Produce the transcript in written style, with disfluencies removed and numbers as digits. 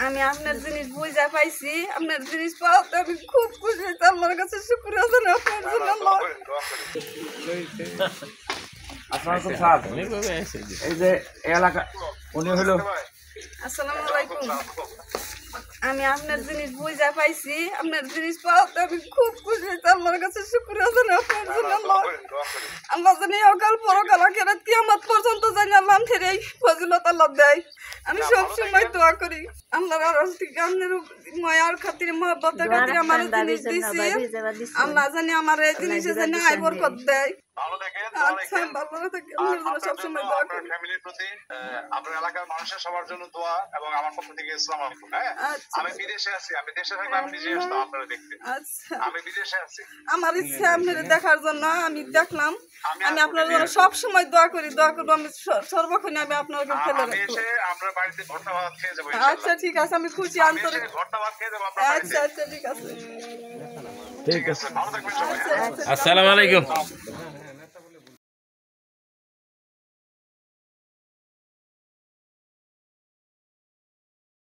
আমি আপনার জিনিস বুঝা পাইছি, আপনার জিনিস পাওয়াতে আমি খুব খুশি হয়েছি। আল্লাহর কাছে শুকরিয়া জানাই আপনার জন্য। আসসালামু স্যার, এই যে এলাকা উনি হলো। আসসালামু আলাইকুম। আমি আপনার জিনিস বুঝা পাইছি, আপনার জিনিস পাওয়াতে আমি খুব খুশি হয়েছি। আল্লাহর কাছে শুকরিয়া জানাই আপনার জন্য। আল্লাহ জানি অকাল পরকাল আখিরাত কিয়ামত পর্যন্ত জানি আল্লাহ আমাদের এই ফজিলত আল্লাহ দেয়। আমি সব সময় দোয়া করি আল্লাহর আরশ থেকে আপনার মায়ার খাতিরে মহব্বতের খাতিরে আমার জিনিস দিছি। আল্লাহ জানি আমার এই জিনিসে জানি আয় বরকত দেয়। ভালো থাকেন। আচ্ছা, ভালো থাকেন। আপনার সব সময় দোয়া করি। ফ্যামিলির প্রতি আপনার এলাকার মানুষের সবার জন্য দোয়া এবং আমার পক্ষ থেকে আসসালামু আলাইকুম। হ্যাঁ, আচ্ছা। আমি বিদেশে আছি, আমি দেশে থাকলে আমি নিজে আসতাম আপনারা দেখতে। আচ্ছা, আমি বিদেশে আছি। আমার ইচ্ছা আপনাদের দেখার জন্য আমি দেখলাম। আমি আপনার জন্য সব সময় দোয়া করি, দোয়া করবো। আমি সর্বক্ষণ আমি আপনাকে ফেলে আমি রাখবো। এসে আপনার বাড়িতে ভর্তা ভাত খেয়ে যাবো। আচ্ছা, ঠিক আছে, আমি খুশি আমি আন্তরিক। এসে ভর্তা ভাত খেয়ে যাবো আপনার বাড়িতে। আচ্ছা, আচ্ছা, ঠিক আছে। ঠিক আছে, ভালো থাকবেন সবাই। আচ্ছা, আচ্ছা। আসসালামু আলাইকুম।